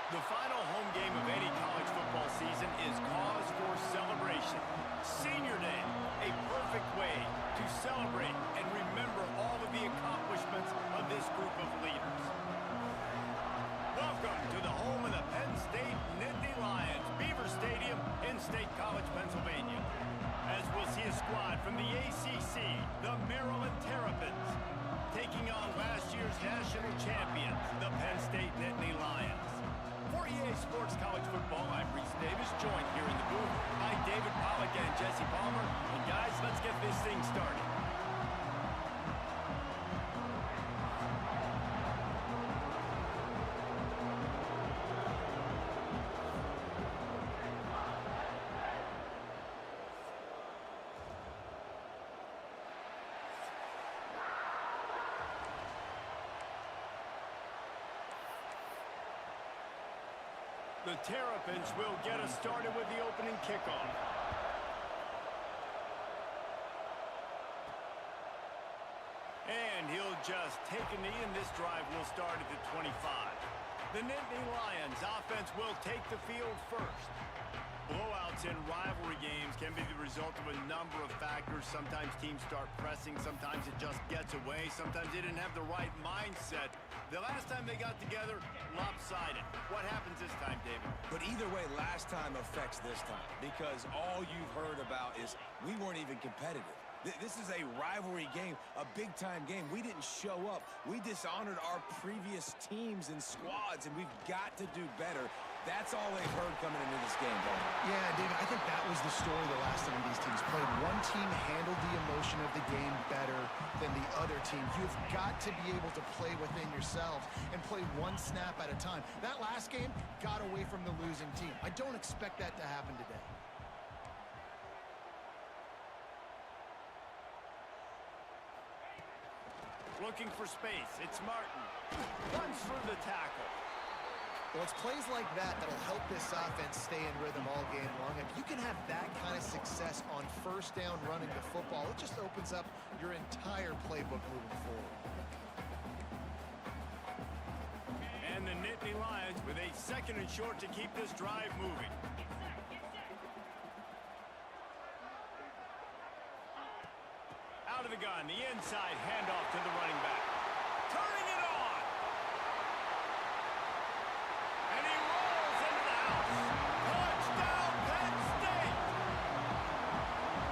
The final home game of any college football season is cause for celebration. Senior Day, a perfect way to celebrate and remember all of the accomplishments of this group of leaders. Welcome to the home of the Penn State Nittany Lions, Beaver Stadium in State College, Pennsylvania. As we'll see a squad from the ACC, the Maryland Terrapins, taking on last year's national champions, the Penn State Nittany Lions. For EA Sports College Football, I'm Reese Davis, joined here in the booth by David Pollack and Jesse Palmer. And guys, let's get this thing started. The Terrapins will get us started with the opening kickoff. And he'll just take a knee, and this drive will start at the 25. The Nittany Lions offense will take the field first. Blowouts in rivalry games can be the result of a number of factors. Sometimes teams start pressing, sometimes it just gets away, sometimes they didn't have the right mindset. The last time they got together, lopsided. What happens this time, David? But either way, last time affects this time, because all you've heard about is we weren't even competitive. This is a rivalry game, a big-time game. We didn't show up. We dishonored our previous teams and squads, and we've got to do better. That's all they've heard coming into this game, Bob. Yeah, David, I think that was the story the last time these teams played. One team handled the emotion of the game better than the other team. You've got to be able to play within yourselves and play one snap at a time. That last game got away from the losing team. I don't expect that to happen today. Looking for space. It's Martin. Runs through the tackle. Well, it's plays like that that'll help this offense stay in rhythm all game long. If you can have that kind of success on first down running the football, it just opens up your entire playbook moving forward. And the Nittany Lions with a second and short to keep this drive moving. Out of the gun, the inside handoff to the running back. Turning it on! And he rolls into the house. Touchdown, Penn State!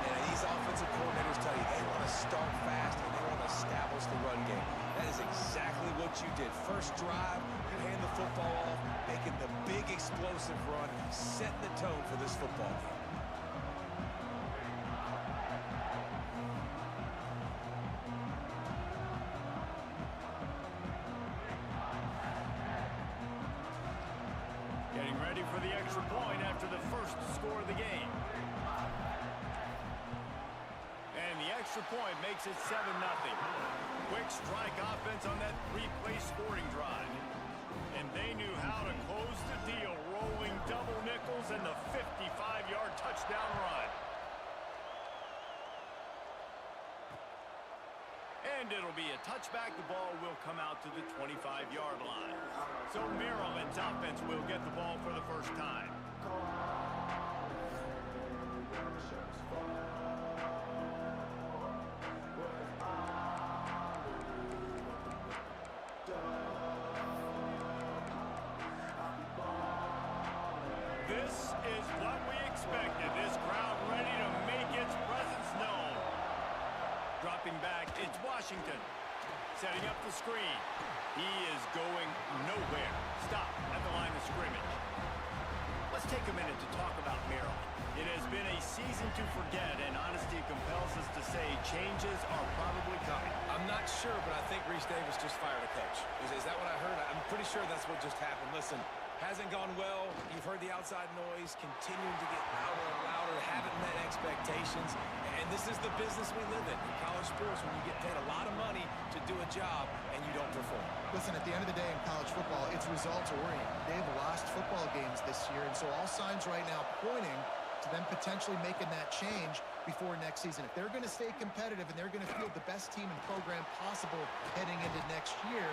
And these offensive coordinators tell you they want to start fast and they want to establish the run game. That is exactly what you did. First drive, you hand the football off, making the big explosive run, setting the tone for this football game. Getting ready for the extra point after the first score of the game. And the extra point makes it 7-0. Quick strike offense on that three-play scoring drive. And they knew how to close the deal, rolling double nickels and the 55-yard touchdown run. And it'll be a touchback. The ball will come out to the 25-yard line. So Maryland's offense will get the ball for the first time. This is what we expected. This crowd ready to make its presence known. Dropping back, it's Washington. Setting up the screen. He is going nowhere. Stop at the line of scrimmage. Let's take a minute to talk about Maryland. It has been a season to forget, and honesty compels us to say changes are probably coming. I'm not sure, but I think Reese Davis just fired a coach. Is that what I heard? I'm pretty sure that's what just happened. Listen, hasn't gone well. You've heard the outside noise continuing to get louder and louder, haven't met expectations. And this is the business we live in college sports, when you get paid a lot of money to do a job and you don't perform. Listen, at the end of the day in college football, it's results oriented. They've lost football games this year, and so all signs right now pointing to them potentially making that change before next season. If they're going to stay competitive and they're going to field the best team and program possible heading into next year,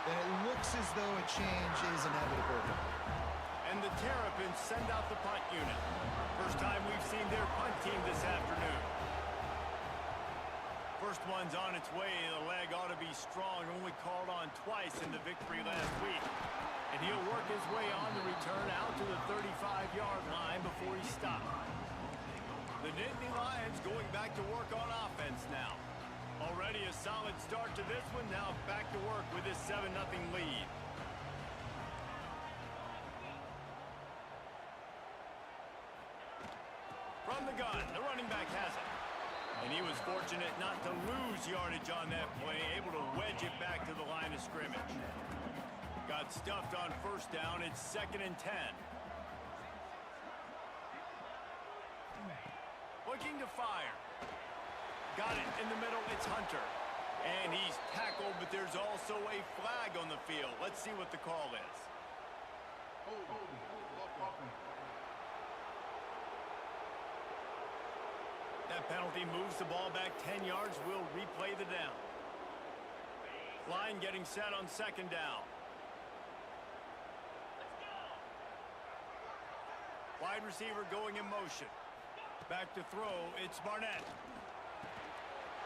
then it looks as though a change is inevitable. And the Terrapins send out the punt unit. First time we've seen their punt team this afternoon. First one's on its way. The leg ought to be strong. Only called on twice in the victory last week. And he'll work his way on the return out to the 35-yard line before he stopped. The Nittany Lions going back to work on offense now. Already a solid start to this one. Now back to work with this 7-0 lead. From the gun, the running back has it. And he was fortunate not to lose yardage on that play, able to wedge it back to the line of scrimmage. Got stuffed on first down. It's 2nd and 10. Looking to fire. Got it in the middle. It's Hunter. And he's tackled, but there's also a flag on the field. Let's see what the call is. That penalty moves the ball back 10 yards. We'll replay the down. Line getting set on 2nd down. Wide receiver going in motion. Back to throw. It's Barnett.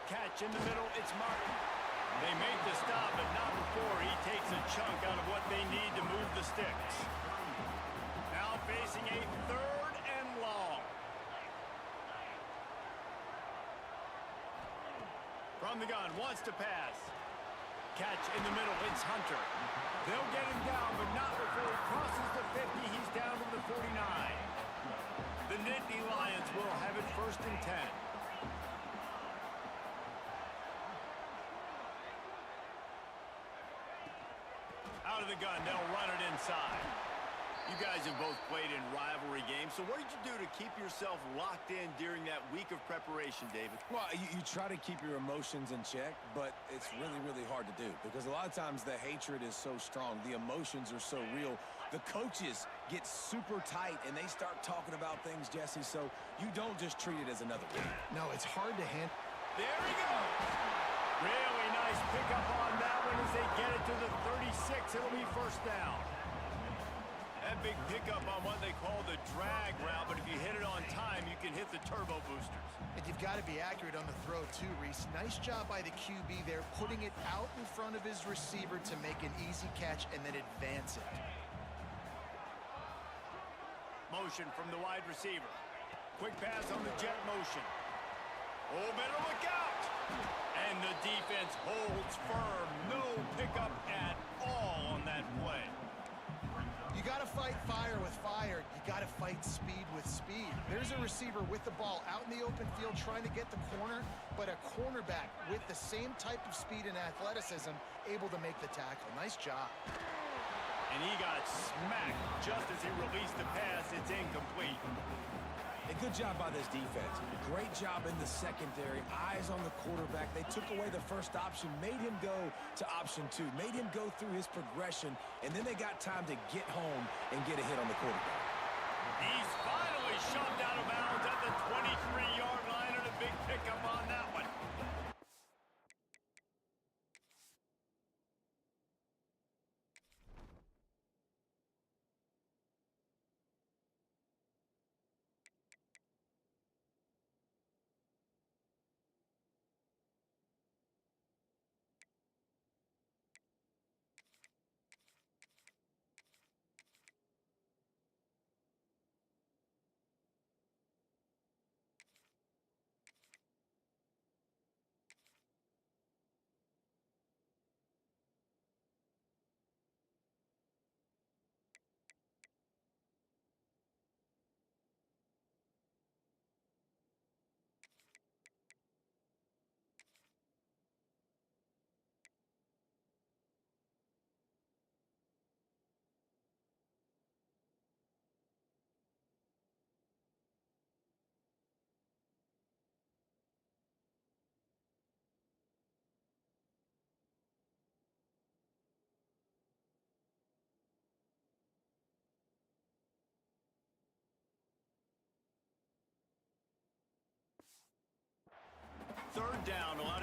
Catch in the middle. It's Martin. They make the stop, but not before he takes a chunk out of what they need to move the sticks. Now facing a 3rd and long. From the gun, wants to pass. Catch in the middle, it's Hunter. They'll get him down, but not before he crosses the 50. He's down to the 49. The Nittany Lions will have it 1st and 10. Out of the gun, they'll run it inside. You guys have both played in rivalry games, so what did you do to keep yourself locked in during that week of preparation, David? Well, you try to keep your emotions in check, but it's really, really hard to do because a lot of times the hatred is so strong. The emotions are so real. The coaches get super tight, and they start talking about things, Jesse, so you don't just treat it as another game. No, it's hard to handle. There he goes. Really nice pickup on that one as they get it to the 36. It'll be 1st down. That big pickup on what they call the drag route, but if you hit it on time, you can hit the turbo boosters. And you've got to be accurate on the throw too, Reese. Nice job by the QB there, putting it out in front of his receiver to make an easy catch and then advance it. Motion from the wide receiver. Quick pass on the jet motion. Oh, better look out! And the defense holds firm. No pickup at all on that play. You got to fight fire with fire. You got to fight speed with speed. There's a receiver with the ball out in the open field trying to get the corner, but a cornerback with the same type of speed and athleticism able to make the tackle. Nice job. And he got smacked just as he released the pass. It's incomplete. A good job by this defense. Great job in the secondary. Eyes on the quarterback. They took away the first option, made him go to option 2, made him go through his progression, and then they got time to get home and get a hit on the quarterback. He's finally shoved out of bounds at the 23-yard line, and a big pickup on that one.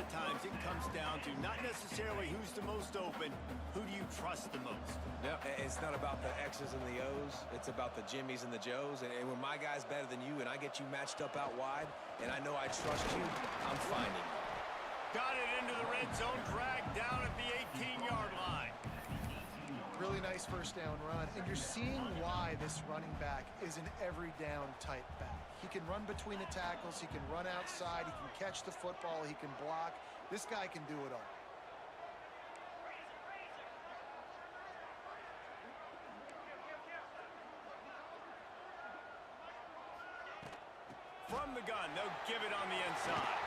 of times it comes down to not necessarily who's the most open, who do you trust the most? Yep, it's not about the X's and the O's. It's about the Jimmys and the Joes. And when my guy's better than you and I get you matched up out wide and I know I trust you, I'm finding you. Got it into the red zone, dragged down at the 18-yard line. Really nice first down run, and you're seeing why this running back is an every down type back. He can run between the tackles, he can run outside, he can catch the football, he can block. This guy can do it all. From the gun, they'll give it on the inside.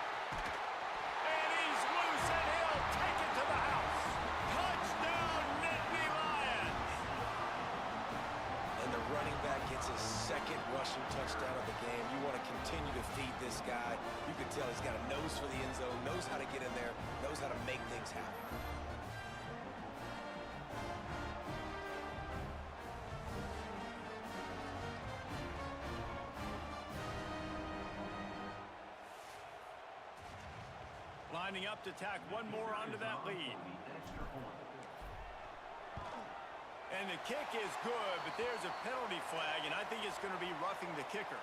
And he's loose, and he'll take it to the house. Touchdown, Nittany Lions! And the running back gets his second rushing touchdown of the game. You want to continue to feed this guy. You can tell he's got a nose for the end zone, knows how to get in there, knows how to make things happen. Lining up to tack one more onto that lead. And the kick is good, but there's a penalty flag, and I think it's going to be roughing the kicker.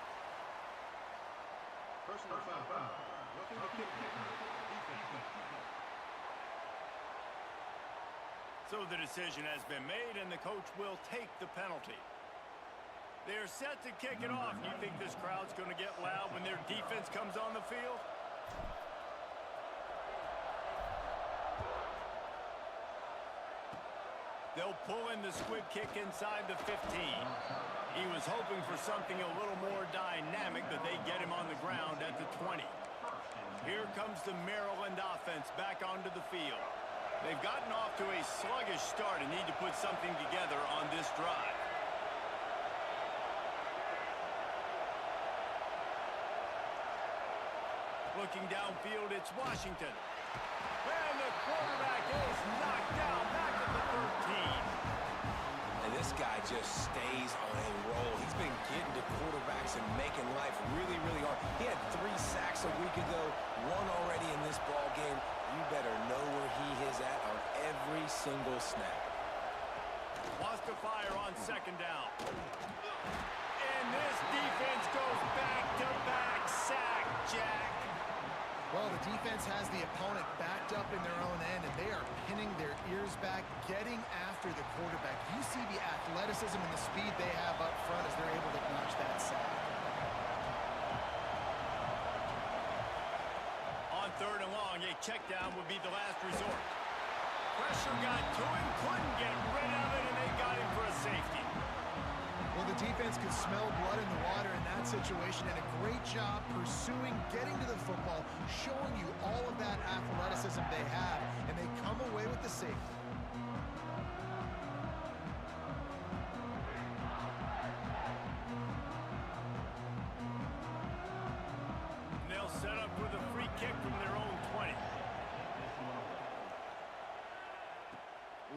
Personal foul. Roughing the kicker. So the decision has been made, and the coach will take the penalty. They're set to kick it off. You think this crowd's going to get loud when their defense comes on the field? They'll pull in the squib kick inside the 15. He was hoping for something a little more dynamic, but they get him on the ground at the 20. Here comes the Maryland offense back onto the field. They've gotten off to a sluggish start and need to put something together on this drive. Looking downfield, it's Washington. And the quarterback is knocked down back at the 13. And this guy just stays on a roll. He's been getting to quarterbacks and making life really, really hard. He had 3 sacks a week ago, 1 already in this ball game. You better know where he is at on every single snap. Wants to fire on second down. And this defense goes back-to-back sack, Jack. Well, the defense has the opponent backed up in their own end, and they are pinning their ears back, getting after the quarterback. You see the athleticism and the speed they have up front as they're able to notch that sack. On third and long, a check down would be the last resort. Pressure got to him, couldn't get rid of it, and they got him for a safety. Well, the defense could smell blood in the water in that situation, and a great job pursuing, getting to the football, showing you all of that athleticism they have, and they come away with the safety. And they'll set up with a free kick from their own 20.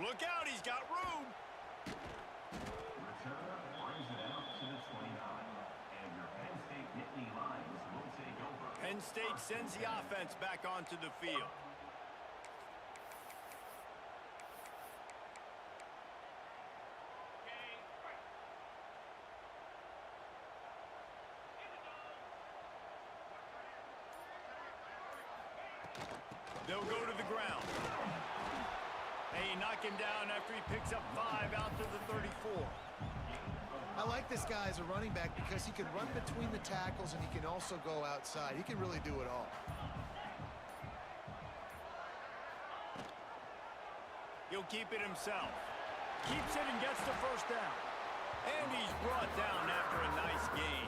Look out, he's got room. Penn State sends the offense back onto the field. They'll go to the ground. They knock him down after he picks up 5 out to the 34. I like this guy as a running back because he can run between the tackles and he can also go outside. He can really do it all. He'll keep it himself. Keeps it and gets the first down. And he's brought down after a nice gain.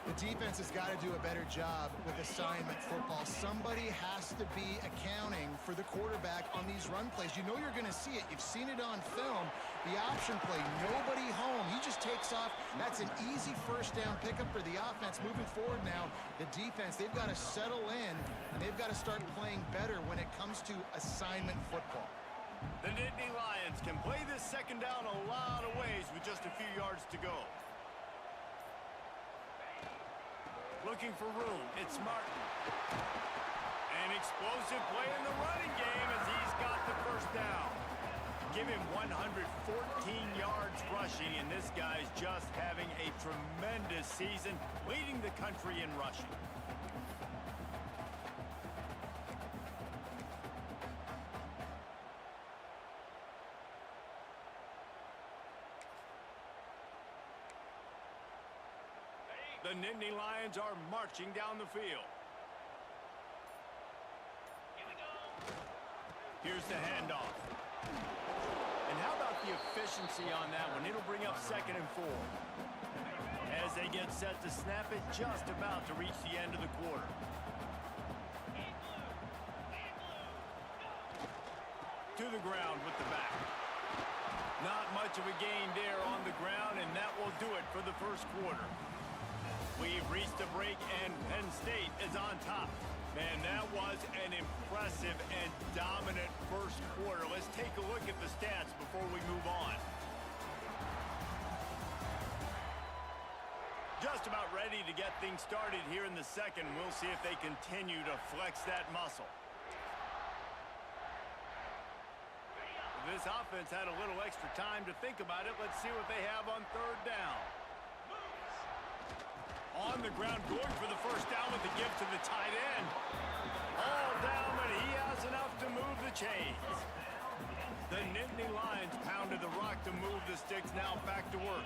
The defense has got to do a better job with assignment football. Somebody has to be accounting for the quarterback on these run plays. You know you're going to see it. You've seen it on film. The option play, nobody home. He just takes off. That's an easy first down pickup for the offense. Moving forward now, the defense, they've got to settle in, and they've got to start playing better when it comes to assignment football. The Nittany Lions can play this second down a lot of ways with just a few yards to go. Looking for room, it's Martin. An explosive play in the running game as he's got the first down. Give him 114 yards rushing, and this guy's just having a tremendous season, leading the country in rushing. The Nittany Lions are marching down the field. Here's the handoff. And how about the efficiency on that one? It'll bring up 2nd and 4. As they get set to snap it, just about to reach the end of the quarter. To the ground with the back. Not much of a gain there on the ground, and that will do it for the first quarter. We've reached a break, and Penn State is on top. Man, that was an impressive and dominant first quarter. Let's take a look at the stats before we move on. Just about ready to get things started here in the second. We'll see if they continue to flex that muscle. This offense had a little extra time to think about it. Let's see what they have on 3rd down. On the ground, going for the first down with the give to the tight end. All down, but he has enough to move the chains. The Nittany Lions pounded the rock to move the sticks, now back to work.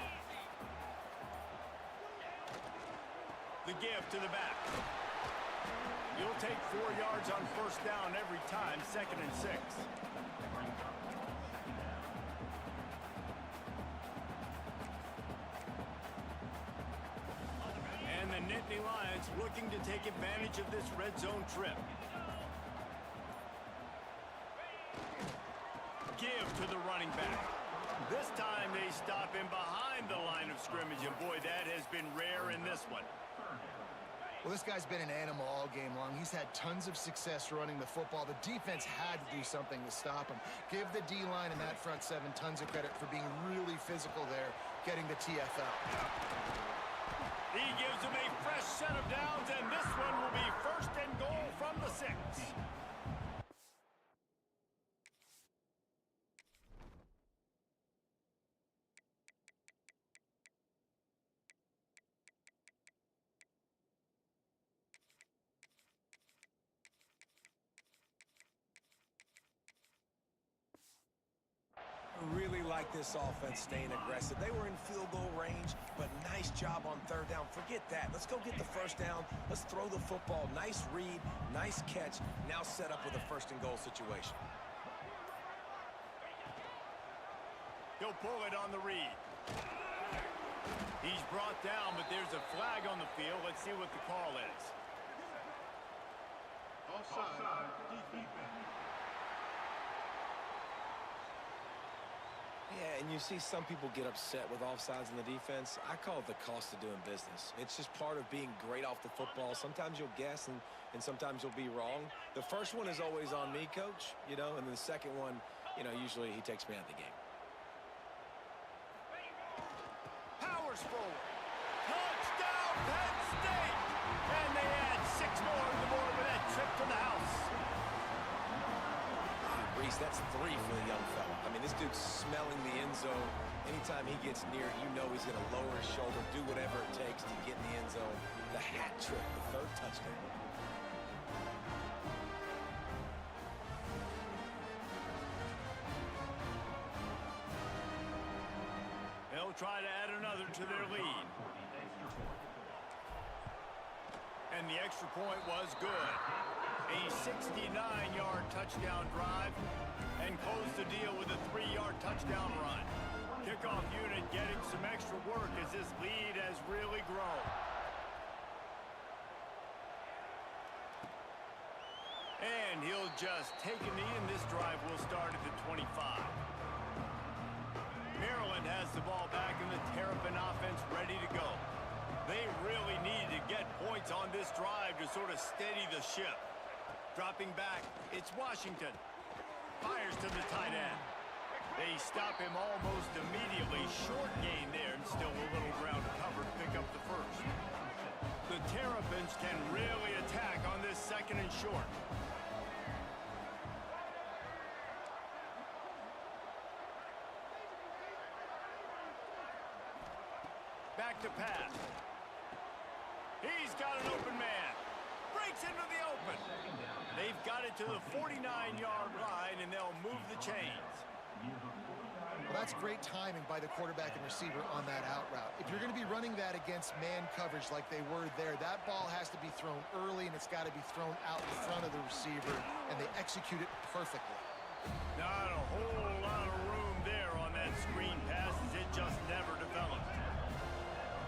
The give to the back. You'll take 4 yards on first down every time, 2nd and 6. The Nittany Lions looking to take advantage of this red zone trip. Give to the running back. This time they stop him behind the line of scrimmage, and boy, that has been rare in this one. Well, this guy's been an animal all game long. He's had tons of success running the football. The defense had to do something to stop him. Give the D-line and that front 7 tons of credit for being really physical there, getting the TFL. He gives him a fresh set of downs, and this one will be 1st and goal from the 6. Really like this offense staying aggressive. They were in field goal range, but nice job on 3rd down. Forget that. Let's go get the first down. Let's throw the football. Nice read, nice catch. Now set up with a 1st and goal situation. He'll pull it on the read. He's brought down, but there's a flag on the field. Let's see what the call is. Offside. Defense. Yeah, and you see some people get upset with offsides in the defense. I call it the cost of doing business. It's just part of being great off the football. Sometimes you'll guess, and sometimes you'll be wrong. The first one is always on me, Coach, and then the second one, usually he takes me out of the game. Powers forward. Touchdown, Penn State! And they add 6 more on the board with that trip to the house. Reese, that's 3 for the young fella. I mean, this dude's smelling the end zone. Anytime he gets near it, he's going to lower his shoulder, do whatever it takes to get in the end zone. The hat trick, the 3rd touchdown. They'll try to add another to their lead. And the extra point was good. A 69-yard touchdown drive and close the deal with a 3-yard touchdown run. Kickoff unit getting some extra work as this lead has really grown. And he'll just take a knee, and this drive will start at the 25. Maryland has the ball back, and the Terrapin offense ready to go. They really need to get points on this drive to sort of steady the ship. Dropping back, it's Washington. Fires to the tight end. They stop him almost immediately. Short gain there, and still a little ground to cover to pick up the first. The Terrapins can really attack on this 2nd and short. Back to pass. He's got an open man. Breaks into the open. They've got it to the 49-yard line, and they'll move the chains. Well, that's great timing by the quarterback and receiver on that out route. If you're going to be running that against man coverage like they were there, that ball has to be thrown early, and it's got to be thrown out in front of the receiver, and they execute it perfectly. Not a whole lot of room there on that screen pass, as it just never developed.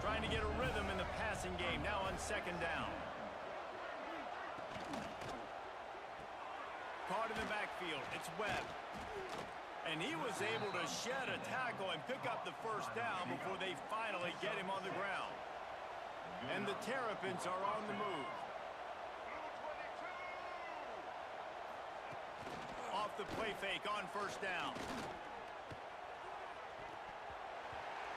Trying to get a rhythm in the passing game, now on 2nd down. Caught in the backfield, it's Webb. And he was able to shed a tackle and pick up the 1st down before they finally get him on the ground. And the Terrapins are on the move. Off the play fake on 1st down.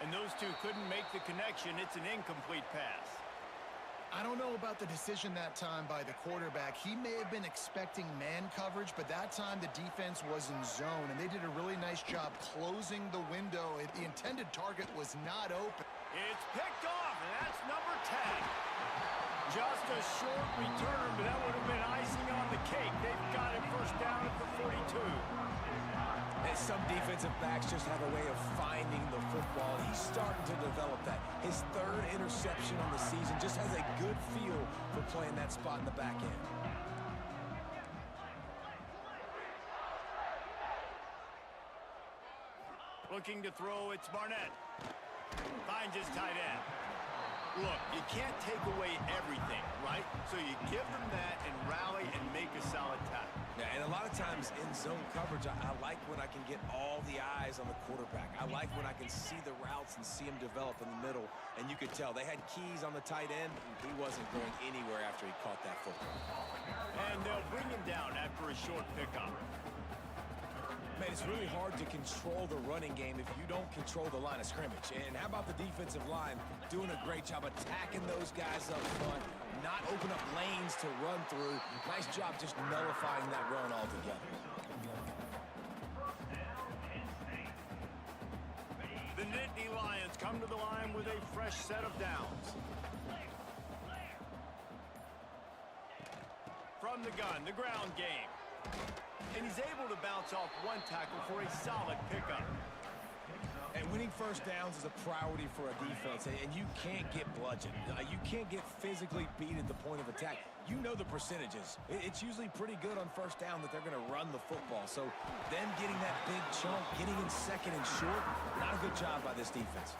And those two couldn't make the connection. It's an incomplete pass. I don't know about the decision that time by the quarterback. He may have been expecting man coverage, but that time the defense was in zone, and they did a really nice job closing the window. The intended target was not open. It's picked off, and that's number 10. Just a short return, but that would have been icing on the cake. They've got it 1st down at the 42. And some defensive backs just have a way of finding the football. He's starting to develop that. His 3rd interception on the season, just has a good feel for playing that spot in the back end. Looking to throw, it's Barnett. Finds his tight end. Look, you can't take away everything, right? So you give them that and rally and make a solid tackle. Yeah, and a lot of times in zone coverage, I like when I can get all the eyes on the quarterback. I like when I can see the routes and see him develop in the middle. And you could tell they had keys on the tight end. He wasn't going anywhere after he caught that football. And they'll bring him down after a short pickup. Man, it's really hard to control the running game if you don't control the line of scrimmage. And how about the defensive line doing a great job attacking those guys up front, not open up lanes to run through. Nice job just nullifying that run altogether. The Nittany Lions come to the line with a fresh set of downs. From the gun, the ground game. And he's able to bounce off one tackle for a solid pickup. And winning 1st downs is a priority for a defense, and you can't get bludgeoned. You can't get physically beat at the point of attack. You know the percentages. It's usually pretty good on 1st down that they're going to run the football. So them getting that big chunk, getting in 2nd and short, not a good job by this defense.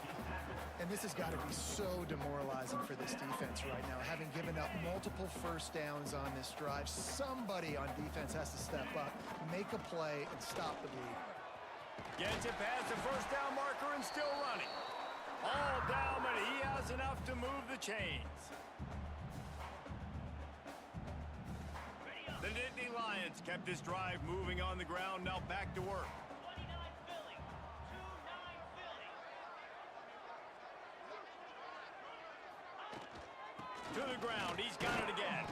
And this has got to be so demoralizing for this defense right now. Having given up multiple 1st downs on this drive, somebody on defense has to step up, make a play, and stop the bleed. Gets it past the 1st down marker and still running. All down, but he has enough to move the chains. The Nittany Lions kept this drive moving on the ground, now back to work. To the ground, he's got it again.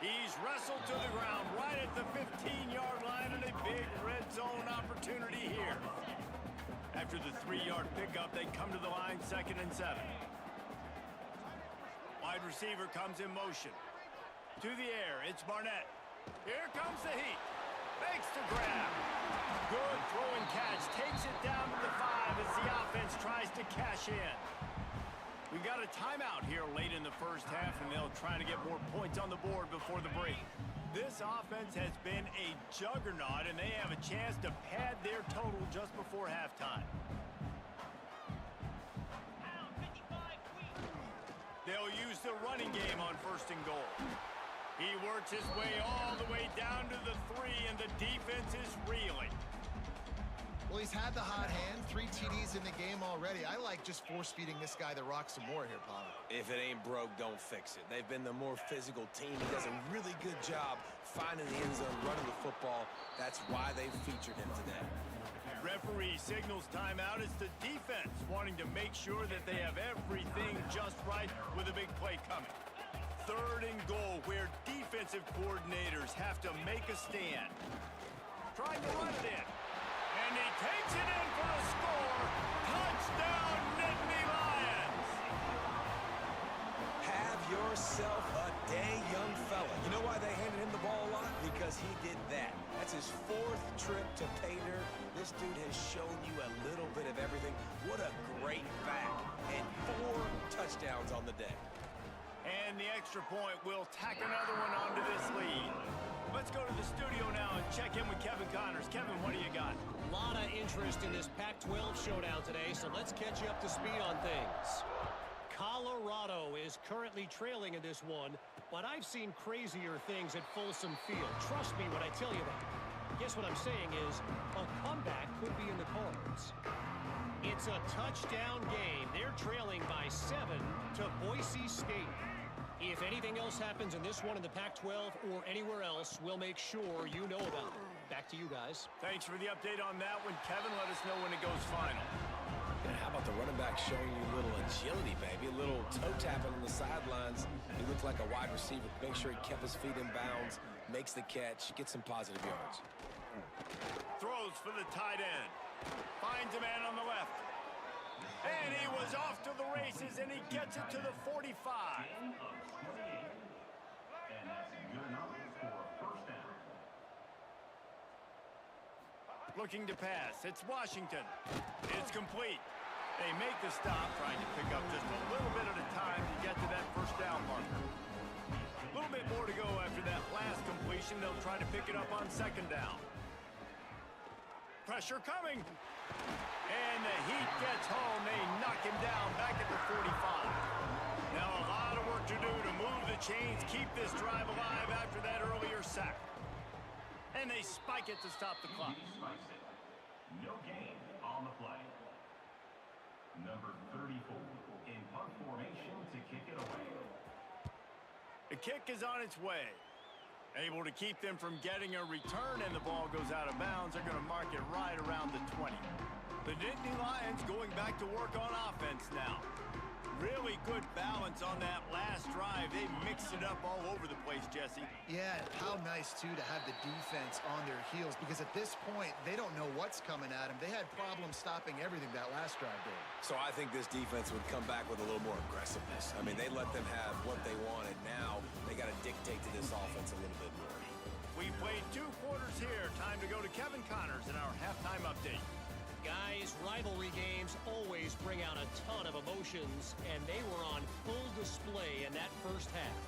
He's wrestled to the ground right at the 15-yard line, and a big red zone opportunity here. After the 3-yard pickup, they come to the line 2nd and 7. Wide receiver comes in motion. To the air, it's Barnett. Here comes the heat. Fakes the grab. Good throw and catch. Takes it down to the 5 as the offense tries to cash in. We got a timeout here late in the 1st half, and they'll try to get more points on the board before the break. This offense has been a juggernaut, and they have a chance to pad their total just before halftime. They'll use the running game on 1st and goal. He works his way all the way down to the 3, and the defense is reeling. Well, he's had the hot hand, 3 TDs in the game already. I like just force-feeding this guy the rock some more here, Paulo. If it ain't broke, don't fix it. They've been the more physical team. He does a really good job finding the end zone, running the football. That's why they featured him today. Referee signals timeout. It's the defense wanting to make sure that they have everything just right with a big play coming. 3rd and goal, where defensive coordinators have to make a stand. Trying to run it in. And he takes it in for a score. Touchdown, Nittany Lions! Have yourself a day, young fella. You know why they handed him the ball a lot? Because he did that. That's his 4th trip to pay dirt. This dude has shown you a little bit of everything. What a great back. And 4 touchdowns on the day. And the extra point will tack another one onto this lead. Let's go to the studio now and check in with Kevin Connors. Kevin, what do you got? A lot of interest in this Pac-12 showdown today, so let's catch you up to speed on things. Colorado is currently trailing in this one, but I've seen crazier things at Folsom Field. Trust me when I tell you that. Guess what I'm saying is a comeback could be in the cards. It's a touchdown game. They're trailing by 7 to Boise State. If anything else happens in this one in the Pac-12 or anywhere else, we'll make sure you know about it. Back to you guys. Thanks for the update on that one, Kevin. Let us know when it goes final. And how about the running back showing you a little agility, baby? A little toe tapping on the sidelines. He looked like a wide receiver. Make sure he kept his feet in bounds, makes the catch, gets some positive yards. Throws for the tight end. Finds a man on the left. And he was off to the races, and he gets it to the 45. And that's good enough for a first down. Looking to pass. It's Washington. It's complete. They make the stop, trying to pick up just a little bit at a time to get to that first down marker. A little bit more to go after that last completion. They'll try to pick it up on 2nd down. Pressure coming. And the Heat gets home. They knock him down back at the 45. Now a lot of work to do to move the chains, keep this drive alive after that earlier sack. And they spike it to stop the clock. He spikes it. No gain on the play. Number 34 in punt formation to kick it away. The kick is on its way. Able to keep them from getting a return, and the ball goes out of bounds. They're going to mark it right around the 20. The Nittany Lions going back to work on offense now. Really good balance on that last drive. They mixed it up all over the place, Jesse. Yeah, how nice, too, to have the defense on their heels, because at this point, they don't know what's coming at them. They had problems stopping everything that last drive did. So I think this defense would come back with a little more aggressiveness. I mean, they let them have what they wanted. Now they got to dictate to this offense a little bit more. We played 2 quarters here. Time to go to Kevin Connors in our halftime update. Guys, rivalry games always bring out a ton of emotions, and they were on full display in that first half.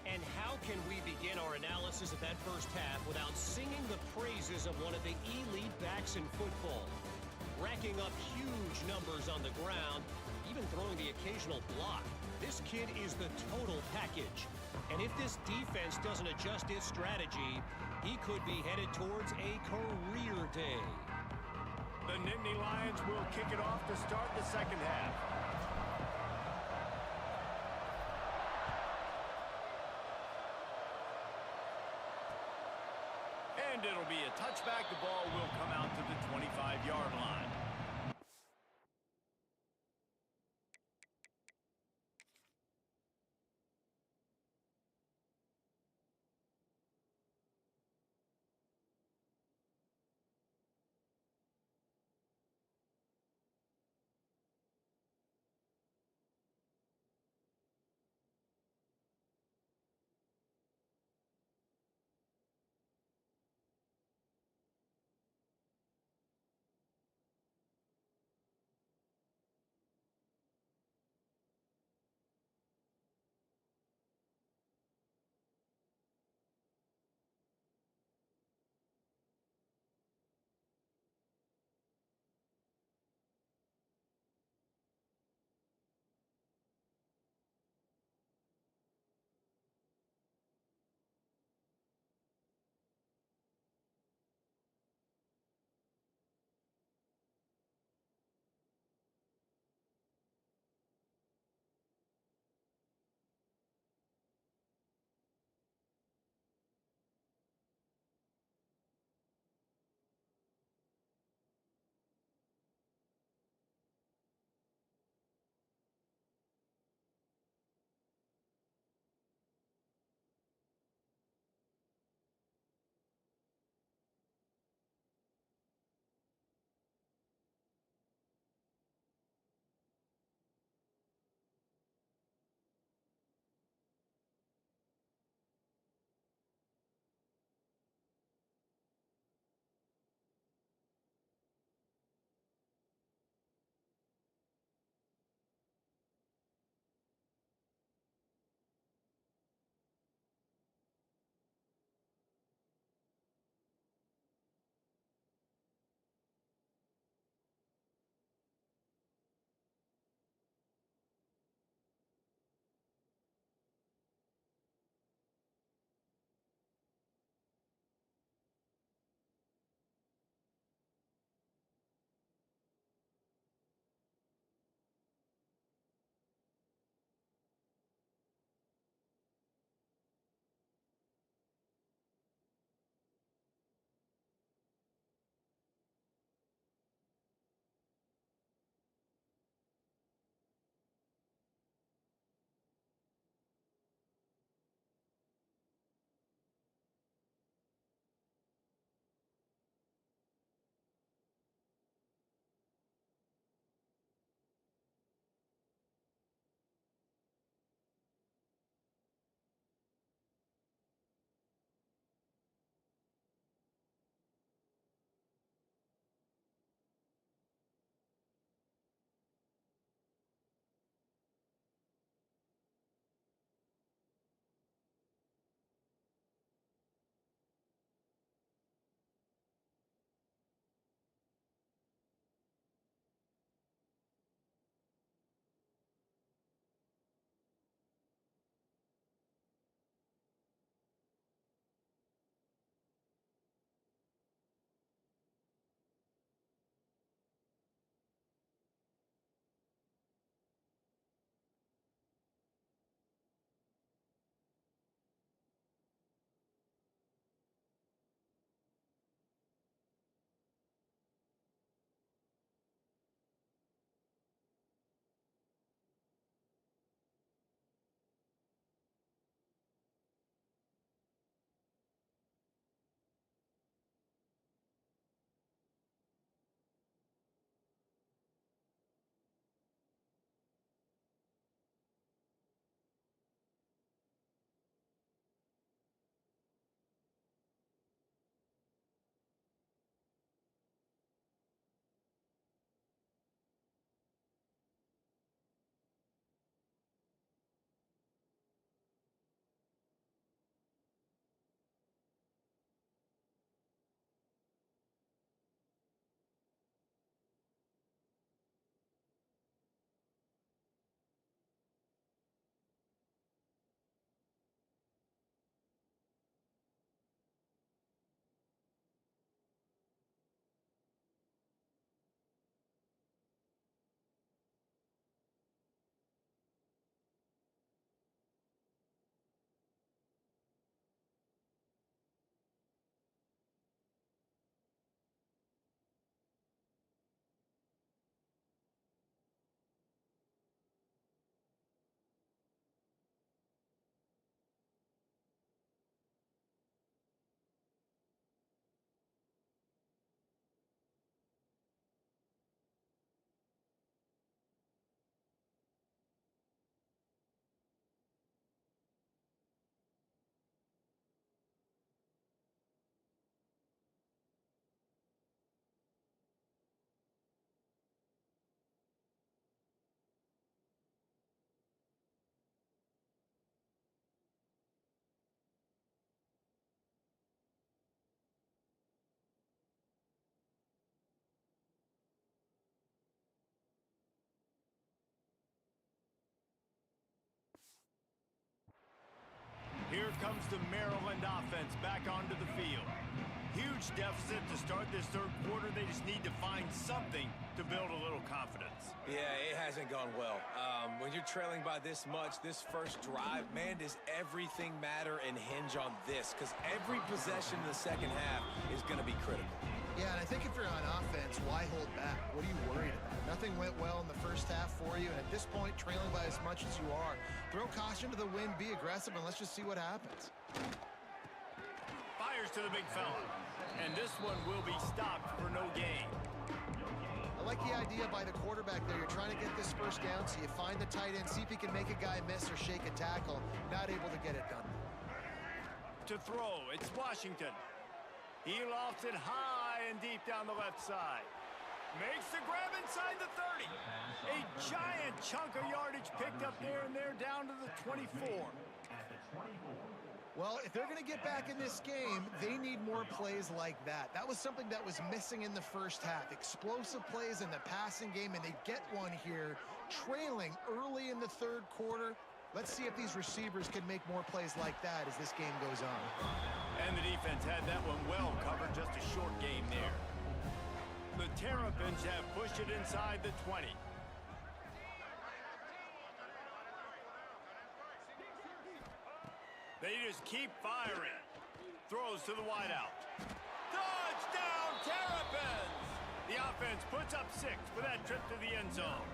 And how can we begin our analysis of that first half without singing the praises of one of the elite backs in football? Racking up huge numbers on the ground, even throwing the occasional block. This kid is the total package. And if this defense doesn't adjust its strategy, he could be headed towards a career day. The Nittany Lions will kick it off to start the second half. And it'll be a touchback. The ball will come out to the 25-yard line. comes the Maryland offense back onto the field. Huge deficit to start this third quarter. They just need to find something to build a little confidence. Yeah, it hasn't gone well. When you're trailing by this much, this first drive, man, does everything matter and hinge on this? Because every possession in the second half is going to be critical. Yeah, and I think if you're on offense, why hold back? What are you worried about? Nothing went well in the first half for you, and at this point, trailing by as much as you are, throw caution to the wind, be aggressive, and let's just see what happens. Fires to the big fella. And this one will be stopped for no gain. I like the idea by the quarterback there. You're trying to get this first down, so you find the tight end, see if he can make a guy miss or shake a tackle. Not able to get it done. To throw, it's Washington. He lofts it high and deep down the left side. Makes the grab inside the 30. A giant chunk of yardage picked up there, and they're down to the 24. Well, if they're going to get back in this game, they need more plays like that. That was something that was missing in the first half. Explosive plays in the passing game, and they get one here, trailing early in the third quarter. Let's see if these receivers can make more plays like that as this game goes on. And the defense had that one well covered, just a short game there. The Terrapins have pushed it inside the 20. They just keep firing. Throws to the wideout. Touchdown, Terrapins! The offense puts up 6 for that trip to the end zone.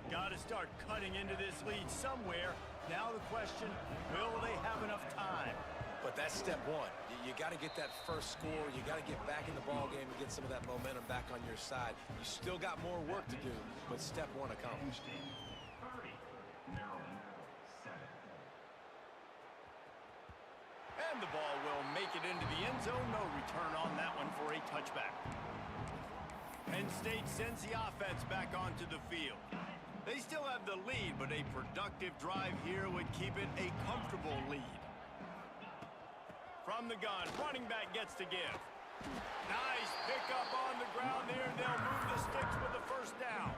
Got to start cutting into this lead somewhere. Now the question, will they have enough time? But that's step one. You got to get that first score. You got to get back in the ball game and get some of that momentum back on your side. You still got more work to do, but step one accomplished. And the ball will make it into the end zone. No return on that one for a touchback. Penn State sends the offense back onto the field. They still have the lead, but a productive drive here would keep it a comfortable lead. From the gun, running back gets to give. Nice pickup on the ground there. They'll move the sticks with the first down.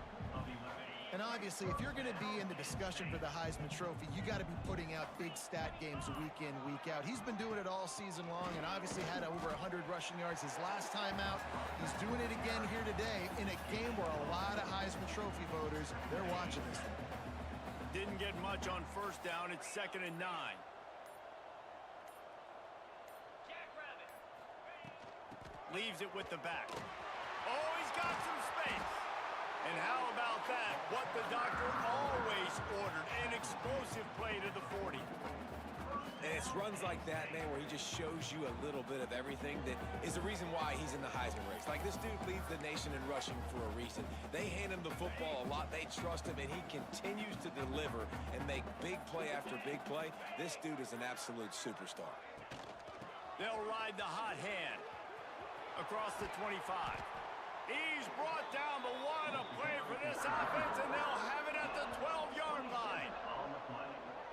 And obviously, if you're going to be in the discussion for the Heisman Trophy, you got to be putting out big stat games week in, week out. He's been doing it all season long and obviously had over 100 rushing yards his last time out. He's doing it again here today in a game where a lot of Heisman Trophy voters, they're watching this one. Didn't get much on first down. It's 2nd and 9. Leaves it with the back. Oh, he's got some space. And how about that? What the doctor always ordered, an explosive play to the 40. And it's runs like that, man, where he just shows you a little bit of everything that is the reason why he's in the Heisman race. Like, this dude leads the nation in rushing for a reason. They hand him the football a lot. They trust him, and he continues to deliver and make big play after big play. This dude is an absolute superstar. They'll ride the hot hand across the 25. He's brought down, but what a play for this offense, and they'll have it at the 12-yard line.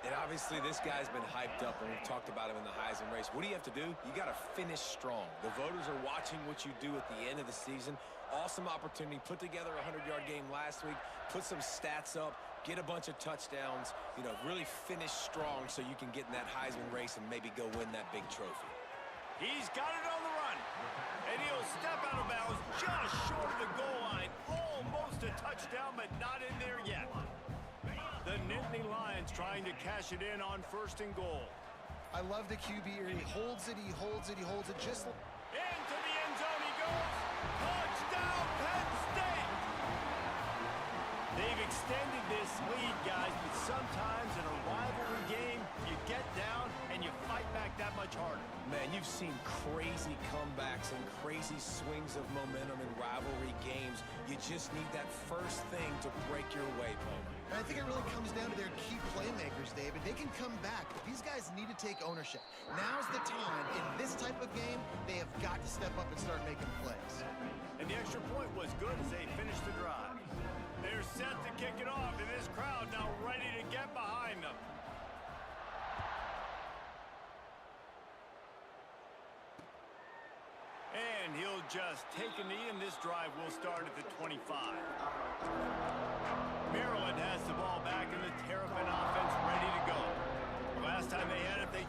And obviously, this guy's been hyped up, and we've talked about him in the Heisman race. What do you have to do? You got to finish strong. The voters are watching what you do at the end of the season. Awesome opportunity. Put together a 100-yard game last week. Put some stats up. Get a bunch of touchdowns. You know, really finish strong so you can get in that Heisman race and maybe go win that big trophy. He's got it on the run. And he'll step out of bounds just short of the goal line. Almost a touchdown, but not in there yet. The Nittany Lions trying to cash it in on 1st and goal. I love the QB here. He holds it, he holds it, he holds it. Just into the end zone he goes. Touchdown, Penn State! They've extended this lead, guys, but sometimes in a rivalry game, you get down and you fight back that much harder. Man, you've seen crazy comebacks and crazy swings of momentum in rivalry games. You just need that first thing to break your way, Palmer. And I think it really comes down to their key playmakers, David. They can come back, but these guys need to take ownership. Now's the time. In this type of game, they have got to step up and start making plays. And the extra point was good as they finished the drive. They're set to kick it off, and this crowd now ready to get behind them. And he'll just take a knee, and this drive will start at the 25. Maryland has the ball back, and the Terrapin offense ready to go. The last time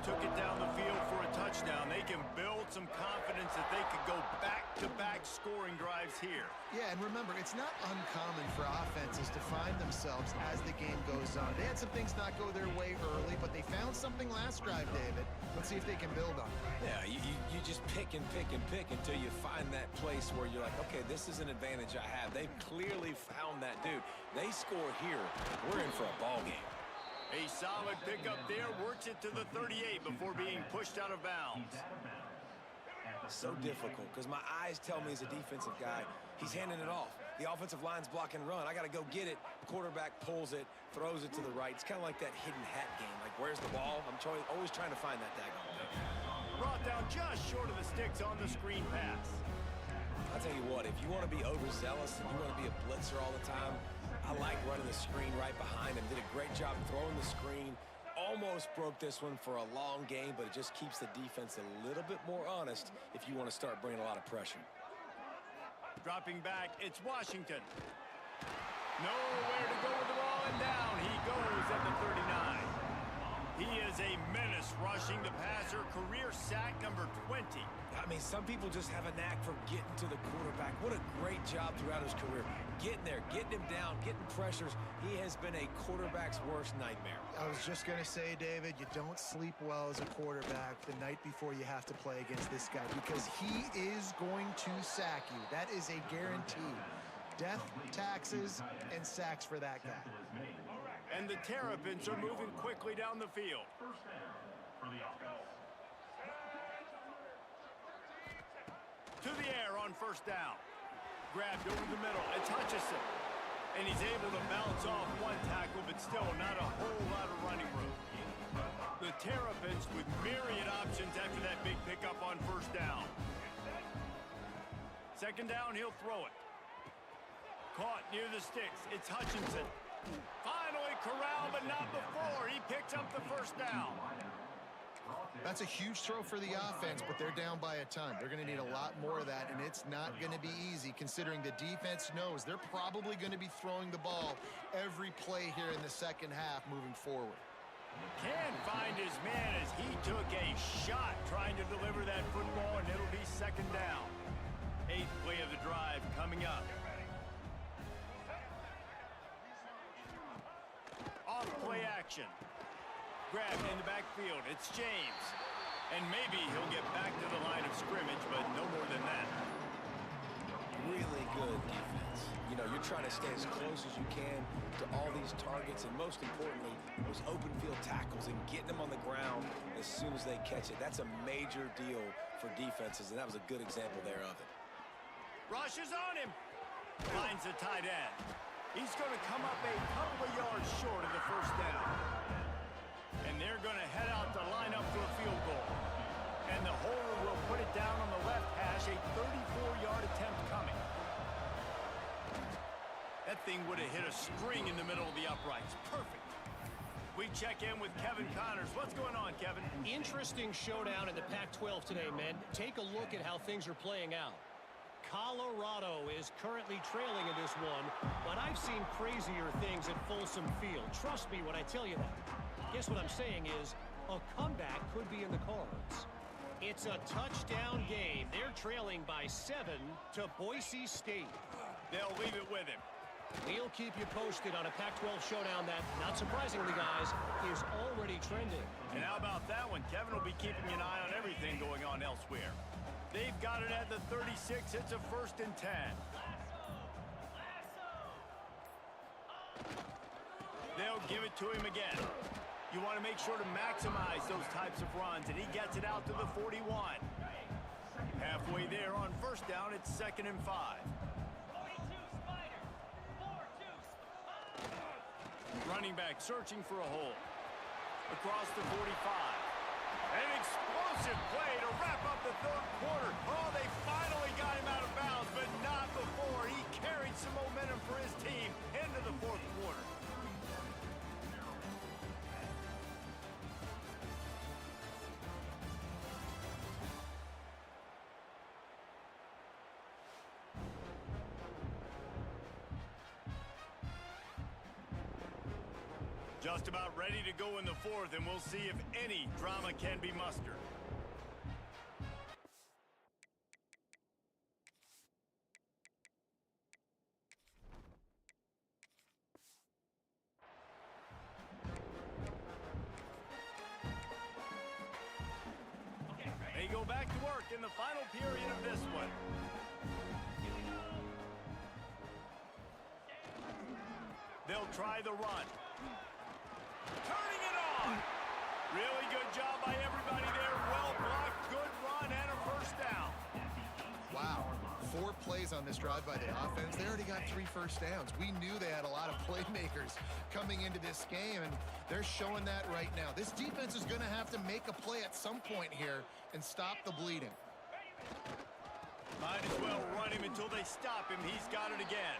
took it down the field for a touchdown. They can build some confidence that they could go back-to-back scoring drives here. Yeah, and remember, it's not uncommon for offenses to find themselves as the game goes on. They had some things not go their way early, but they found something last drive, David. Let's see if they can build on it. Yeah, you just pick and pick and pick until you find that place where you're like, okay, this is an advantage I have. They've clearly found that, dude. They score here, we're in for a ball game. A solid pickup there, works it to the 38 before being pushed out of bounds. So difficult because my eyes tell me as a defensive guy, he's handing it off. The offensive line's block and run. I got to go get it. Quarterback pulls it, throws it to the right. It's kind of like that hidden hat game. Like, where's the ball? I'm always trying to find that daggone thing. Brought down just short of the sticks on the screen pass. I'll tell you what, if you want to be overzealous and you want to be a blitzer all the time, I like running the screen right behind him. Did a great job throwing the screen. Almost broke this one for a long game, but it just keeps the defense a little bit more honest if you want to start bringing a lot of pressure. Dropping back, it's Washington. Nowhere to go with the ball, and down he goes at the 39. He is a menace rushing the passer, career sack number 20. I mean, some people just have a knack for getting to the quarterback. What a great job throughout his career. Getting there, getting him down, getting pressures. He has been a quarterback's worst nightmare. I was just going to say, David, you don't sleep well as a quarterback the night before you have to play against this guy because he is going to sack you. That is a guarantee. Death, taxes, and sacks for that guy. And the Terrapins are moving quickly down the field. To the air on first down. Grabbed over the middle. It's Hutchinson. And he's able to bounce off one tackle, but still not a whole lot of running room. The Terrapins with myriad options after that big pickup on first down. Second down, he'll throw it. Caught near the sticks. It's Hutchinson. Finally corralled, but not before. He picks up the first down. That's a huge throw for the offense, but they're down by a ton. They're going to need a lot more of that, and it's not going to be easy considering the defense knows they're probably going to be throwing the ball every play here in the second half moving forward. Can't find his man as he took a shot trying to deliver that football, and it'll be second down. 8th play of the drive coming up. Off play action. Grabbed in the backfield. It's James. And maybe he'll get back to the line of scrimmage, but no more than that. Really good defense. You know, you're trying to stay as close as you can to all these targets, and most importantly, those open field tackles and getting them on the ground as soon as they catch it. That's a major deal for defenses, and that was a good example there of it. Rush is on him. Finds the tight end. He's going to come up a couple of yards short of the first down. And they're going to head out to line up for a field goal. And the holder will put it down on the left hash, a 34-yard attempt coming. That thing would have hit a string in the middle of the uprights. Perfect. We check in with Kevin Connors. What's going on, Kevin? Interesting showdown in the Pac-12 today, men. Take a look at how things are playing out. Colorado is currently trailing in this one, but I've seen crazier things at Folsom Field. Trust me when I tell you that. Guess what I'm saying is a comeback could be in the cards. It's a touchdown game. They're trailing by 7 to Boise State. They'll leave it with him. We'll keep you posted on a Pac-12 showdown that, not surprisingly, guys, is already trending. And how about that one? Kevin will be keeping an eye on everything going on elsewhere. They've got it at the 36. It's a 1st and 10. They'll give it to him again. You want to make sure to maximize those types of runs, and he gets it out to the 41. Halfway there on first down, it's 2nd and 5. Running back searching for a hole. Across the 45. An explosive play to wrap up the 3rd quarter. Oh, they finally got him out of bounds, but not before. He carried some momentum for his team into the 4th quarter. Just about ready to go in the fourth, and we'll see if any drama can be mustered. They go back to work in the final period of this one. They'll try the run. Turning it on. Really good job by everybody there. Well blocked, good run, and a first down. Wow. 4 plays on this drive by the offense. They already got 3 first downs. We knew they had a lot of playmakers coming into this game, and they're showing that right now. This defense is going to have to make a play at some point here and stop the bleeding. Might as well run him until they stop him. He's got it again.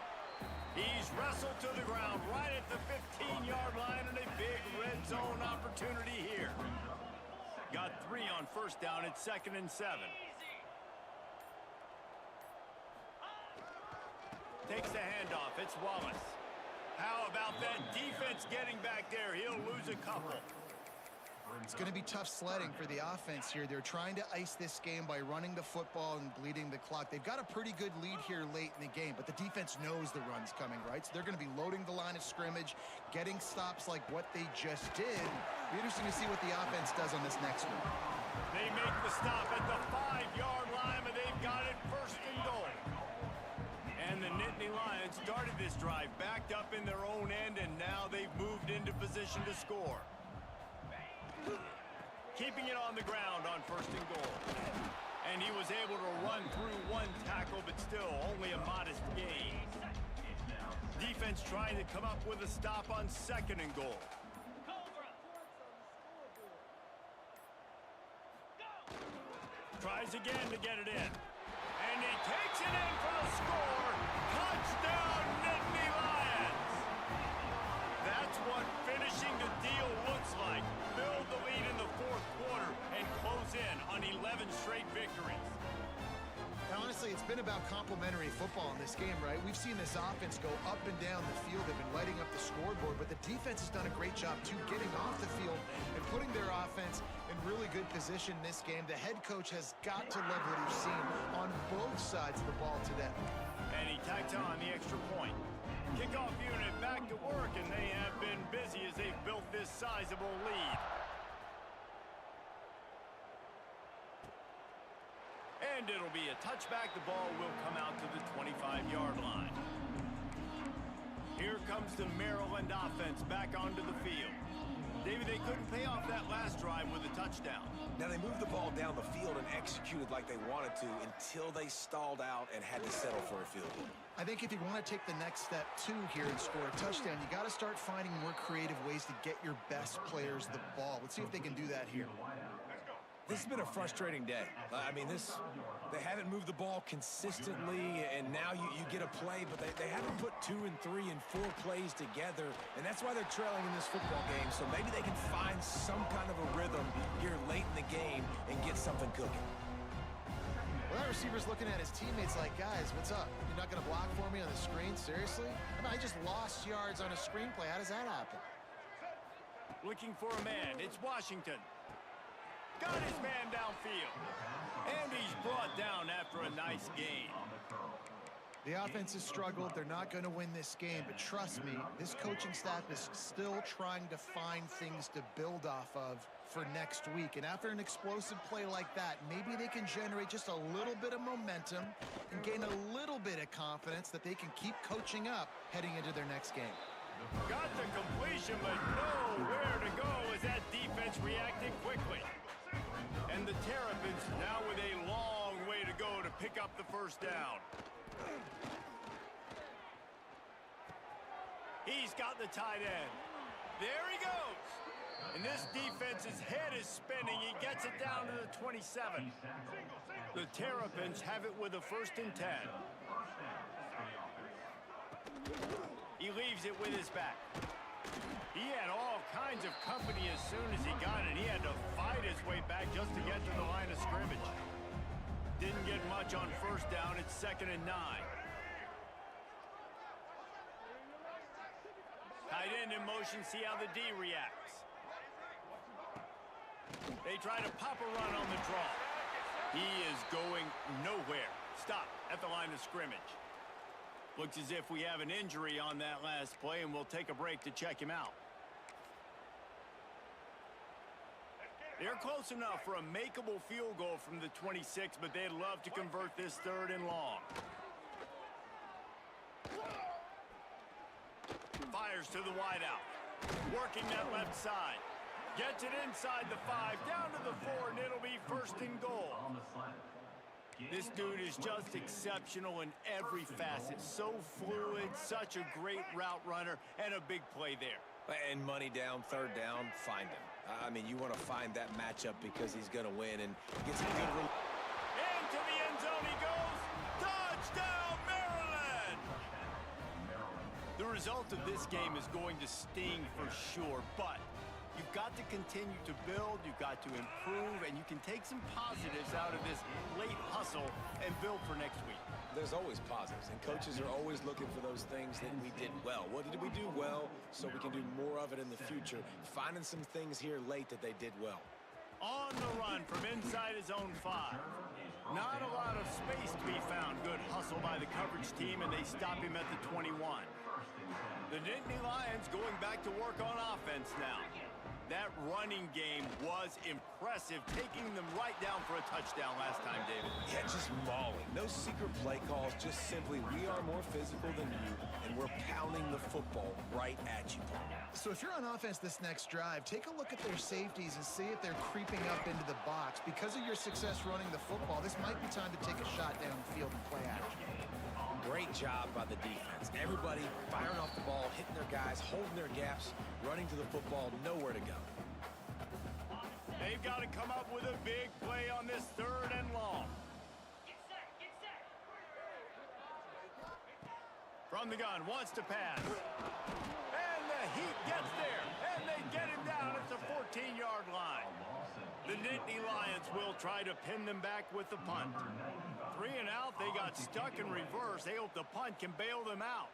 He's wrestled to the ground right at the 15-yard line, and a big red zone opportunity here. Got 3 on first down at 2nd and 7. Takes the handoff. It's Wallace. How about that defense getting back there? He'll lose a couple. It's going to be tough sledding for the offense here. They're trying to ice this game by running the football and bleeding the clock. They've got a pretty good lead here late in the game, but the defense knows the run's coming, right? So they're going to be loading the line of scrimmage, getting stops like what they just did. It'll be interesting to see what the offense does on this next one. They make the stop at the 5-yard line, but they've got it 1st and goal. And the Nittany Lions started this drive backed up in their own end, and now they've moved into position to score. Keeping it on the ground on 1st and goal. And he was able to run through 1 tackle, but still only a modest gain. Defense trying to come up with a stop on 2nd and goal. Tries again to get it in. And he takes it in for the score. Touchdown, Nittany Lions! That's what finishing the deal looks like. Build the lead in the 4th quarter and close in on 11 straight victories. Now, honestly, it's been about complementary football in this game, right? We've seen this offense go up and down the field. They've been lighting up the scoreboard, but the defense has done a great job, too, getting off the field and putting their offense in really good position in this game. The head coach has got to love what he's seen on both sides of the ball today. And he tacks on the extra point. Kickoff unit back to work, and they have been busy as they've built this sizable lead. And it'll be a touchback. The ball will come out to the 25-yard line. Here comes the Maryland offense back onto the field. David, they couldn't pay off that last drive with a touchdown. Now, they moved the ball down the field and executed like they wanted to until they stalled out and had to settle for a field goal. I think if you want to take the next step, too, here and score a touchdown, you got to start finding more creative ways to get your best players the ball. Let's see if they can do that here. This has been a frustrating day. I mean, they haven't moved the ball consistently, and now you get a play, but they haven't put 2 and 3 and 4 plays together, and that's why they're trailing in this football game. So maybe they can find some kind of a rhythm here late in the game and get something cooking. Well, that receiver's looking at his teammates like, guys, what's up? You're not going to block for me on the screen? Seriously? I mean, I just lost yards on a screenplay. How does that happen? Looking for a man. It's Washington. Got his man downfield. And he's brought down after a nice gain. The offense has struggled. They're not going to win this game, but trust me, this coaching staff is still trying to find things to build off of for next week. And after an explosive play like that, maybe they can generate just a little bit of momentum and gain a little bit of confidence that they can keep coaching up heading into their next game. Got the completion, but nowhere to go as that defense reacted quickly. And the Terrapins now with a long way to go to pick up the first down. He's got the tight end. There he goes. And this defense's head is spinning. He gets it down to the 27. The Terrapins have it with a 1st and 10. He leaves it with his back. He had all kinds of company as soon as he got it. He had to fight his way back just to get to the line of scrimmage. Didn't get much on 1st down. It's 2nd and 9. Tight end in motion, see how the D reacts. They try to pop a run on the draw. He is going nowhere. Stop at the line of scrimmage. Looks as if we have an injury on that last play, and we'll take a break to check him out. They're close enough for a makeable field goal from the 26, but they'd love to convert this 3rd and long. Fires to the wideout. Working that left side. Gets it inside the 5, down to the 4, and it'll be 1st and goal. This dude is just exceptional in every facet. So fluid, such a great route runner, and a big play there. And money down, 3rd down, find him. I mean, you want to find that matchup because he's going to win and gets a good run. Into the end zone he goes. Touchdown, Maryland! The result of this game is going to sting for sure, but you've got to continue to build, you've got to improve, and you can take some positives out of this late hustle and build for next week. There's always positives, and coaches are always looking for those things that we did well. What did we do well so we can do more of it in the future? Finding some things here late that they did well. On the run from inside his own 5. Not a lot of space to be found. Good hustle by the coverage team, and they stop him at the 21. The Nittany Lions going back to work on offense now. That running game was impressive, taking them right down for a touchdown last time, David. Yeah, just mauling. No secret play calls, just simply we are more physical than you, and we're pounding the football right at you. So if you're on offense this next drive, take a look at their safeties and see if they're creeping up into the box. Because of your success running the football, this might be time to take a shot down the field and play action. Great job by the defense. Everybody firing off the ball, hitting their guys, holding their gaps, running to the football, nowhere to go. They've got to come up with a big play on this 3rd and long. Get set. From the gun, wants to pass. And the heat gets there, and they get him down at the 14-yard line. The Nittany Lions will try to pin them back with the punt. 3 and out, they got stuck in reverse. They hope the punt can bail them out.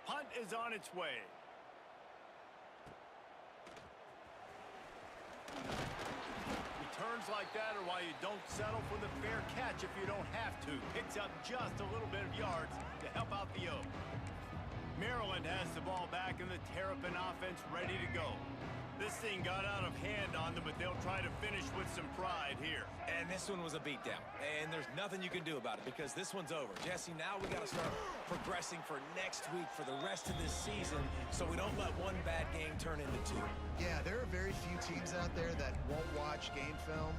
Punt is on its way. Returns like that are why you don't settle for the fair catch if you don't have to. Picks up just a little bit of yards to help out the Oak. Maryland has the ball back and the Terrapin offense ready to go. This thing got out of hand on them, but they'll try to finish with some pride here. And this one was a beatdown. And there's nothing you can do about it because this one's over. Jesse, now we got to start progressing for next week for the rest of this season so we don't let one bad game turn into 2. Yeah, there are very few teams out there that won't watch game film,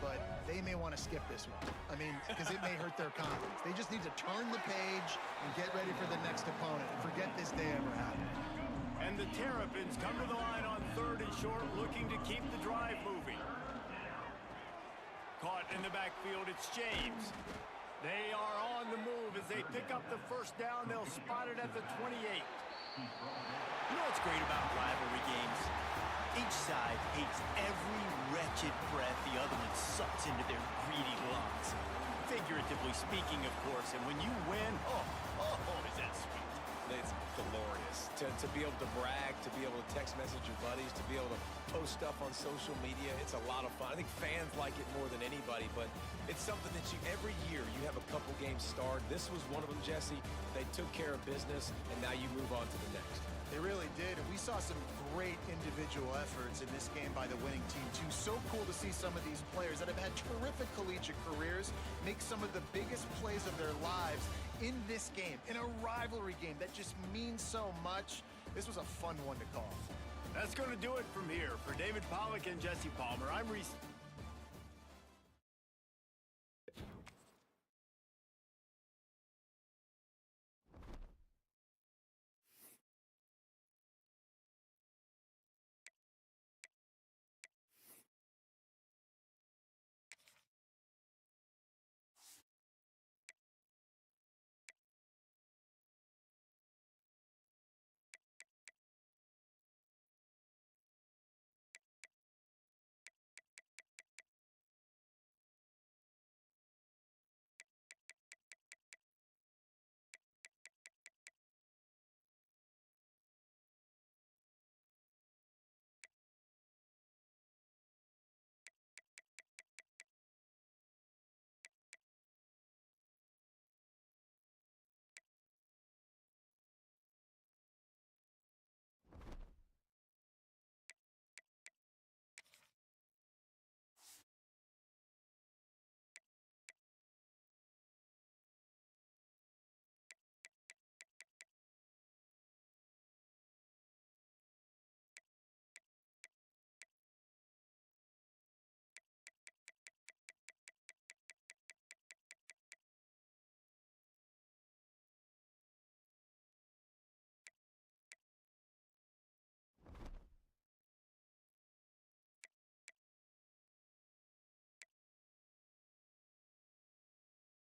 but they may want to skip this one. I mean, because it may hurt their confidence. They just need to turn the page and get ready for the next opponent and forget this day ever happened. And the Terrapins come to the line on 3rd and short, looking to keep the drive moving. Caught in the backfield, it's James. They are on the move as they pick up the 1st down. They'll spot it at the 28. You know what's great about rivalry games? Each side hates every wretched breath the other one sucks into their greedy lungs. Figuratively speaking, of course, and when you win, oh, is that sweet. It's glorious to be able to brag, to be able to text message your buddies, to be able to post stuff on social media. It's a lot of fun. I think fans like it more than anybody, but it's something that every year you have a couple games starred. This was one of them, Jesse. They took care of business, and now you move on to the next. They really did, and we saw some great individual efforts in this game by the winning team, too. So cool to see some of these players that have had terrific collegiate careers make some of the biggest plays of their lives in this game, in a rivalry game that just means so much. This was a fun one to call. That's going to do it from here. For David Pollack and Jesse Palmer, I'm Reese.